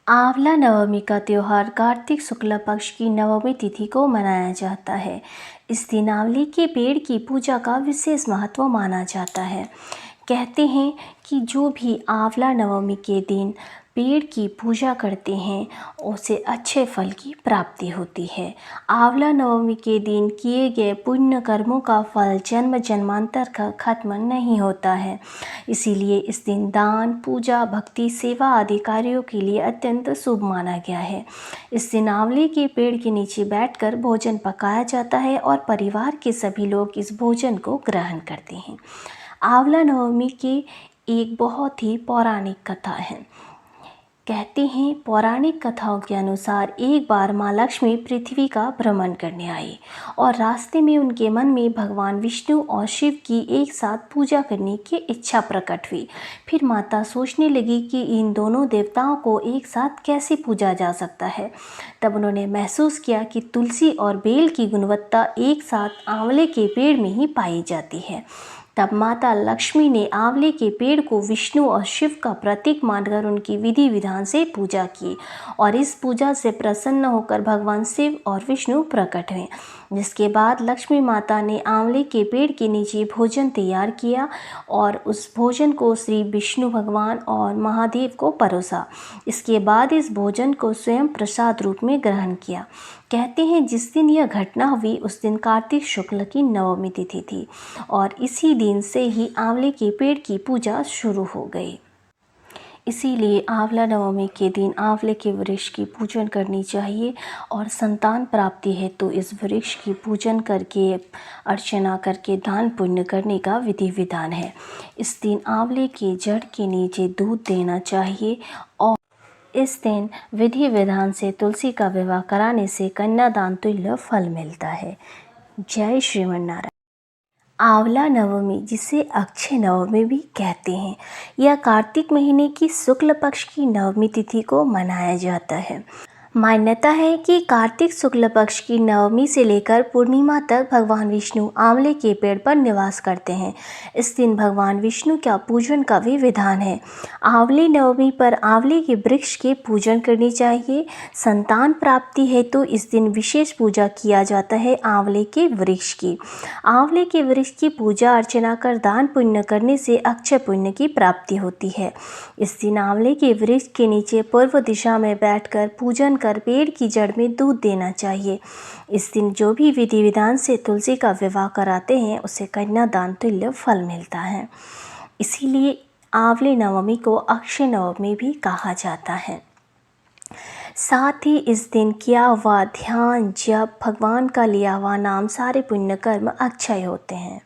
आंवला नवमी का त्योहार कार्तिक शुक्ल पक्ष की नवमी तिथि को मनाया जाता है। इस दिन आंवले के पेड़ की पूजा का विशेष महत्व माना जाता है। कहते हैं कि जो भी आंवला नवमी के दिन पेड़ की पूजा करते हैं उसे अच्छे फल की प्राप्ति होती है। आंवला नवमी के दिन किए गए पुण्य कर्मों का फल जन्म जन्मांतर का खत्म नहीं होता है। इसीलिए इस दिन दान, पूजा, भक्ति, सेवा आदि कार्यों के लिए अत्यंत शुभ माना गया है। इस दिन आंवले के पेड़ के नीचे बैठकर भोजन पकाया जाता है और परिवार के सभी लोग इस भोजन को ग्रहण करते हैं। आंवला नवमी की एक बहुत ही पौराणिक कथा है। कहते हैं पौराणिक कथाओं के अनुसार एक बार माँ लक्ष्मी पृथ्वी का भ्रमण करने आई और रास्ते में उनके मन में भगवान विष्णु और शिव की एक साथ पूजा करने की इच्छा प्रकट हुई। फिर माता सोचने लगी कि इन दोनों देवताओं को एक साथ कैसे पूजा जा सकता है। तब उन्होंने महसूस किया कि तुलसी और बेल की गुणवत्ता एक साथ आंवले के पेड़ में ही पाई जाती है। तब माता लक्ष्मी ने आंवले के पेड़ को विष्णु और शिव का प्रतीक मानकर उनकी विधि विधान से पूजा की और इस पूजा से प्रसन्न होकर भगवान शिव और विष्णु प्रकट हुए। जिसके बाद लक्ष्मी माता ने आंवले के पेड़ के नीचे भोजन तैयार किया और उस भोजन को श्री विष्णु भगवान और महादेव को परोसा। इसके बाद इस भोजन को स्वयं प्रसाद रूप में ग्रहण किया। कहते हैं जिस दिन यह घटना हुई उस दिन कार्तिक शुक्ल की नवमी तिथि थी और इसी दिन से ही आंवले के पेड़ की पूजा शुरू हो गई। इसीलिए आंवला नवमी के दिन आंवले के वृक्ष की पूजन करनी चाहिए और संतान प्राप्ति है तो इस वृक्ष की पूजन करके अर्चना करके दान पुण्य करने का विधि विधान है। इस दिन आंवले के जड़ के नीचे दूध देना चाहिए और इस दिन विधि विधान से तुलसी का विवाह कराने से कन्यादान तुल्य फल मिलता है। जय श्रीमन्नारायण। आंवला नवमी जिसे अक्षय नवमी भी कहते हैं, यह कार्तिक महीने की शुक्ल पक्ष की नवमी तिथि को मनाया जाता है। मान्यता है कि कार्तिक शुक्ल पक्ष की नवमी से लेकर पूर्णिमा तक भगवान विष्णु आंवले के पेड़ पर निवास करते हैं। इस दिन भगवान विष्णु का पूजन का भी विधान है। आंवले नवमी पर आंवले के वृक्ष के पूजन करनी चाहिए। संतान प्राप्ति है तो इस दिन विशेष पूजा किया जाता है आंवले के वृक्ष की। आंवले के वृक्ष की पूजा अर्चना कर दान पुण्य करने से अक्षय पुण्य की प्राप्ति होती है। इस दिन आंवले के वृक्ष के नीचे पूर्व दिशा में बैठकर पूजन कर पेड़ की जड़ में दूध देना चाहिए। इस दिन जो भी विधि विधान से तुलसी का विवाह कराते हैं उसे कन्यादान तुल्य फल मिलता है। इसीलिए आंवले नवमी को अक्षय नवमी भी कहा जाता है। साथ ही इस दिन किया हुआ ध्यान, जप, भगवान का लिया हुआ नाम, सारे पुण्य कर्म अक्षय होते हैं।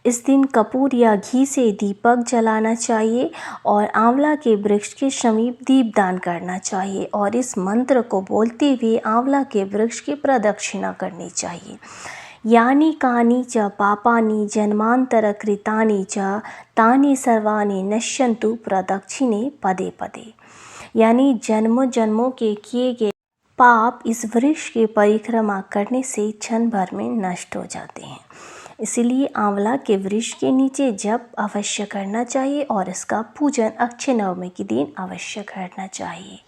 इस दिन कपूर या घी से दीपक जलाना चाहिए और आंवला के वृक्ष के समीप दीपदान करना चाहिए और इस मंत्र को बोलते हुए आंवला के वृक्ष की प्रदक्षिणा करनी चाहिए। यानी कानि च पापानि जन्मांतर कृतानि च तानि सर्वाणि नश्यन्तु प्रदक्षिणे पदे पदे। यानी जन्मों जन्मों के किए गए पाप इस वृक्ष की परिक्रमा करने से क्षण भर में नष्ट हो जाते हैं। इसलिए आंवला के वृक्ष के नीचे जप अवश्य करना चाहिए और इसका पूजन अक्षय नवमी के दिन अवश्य करना चाहिए।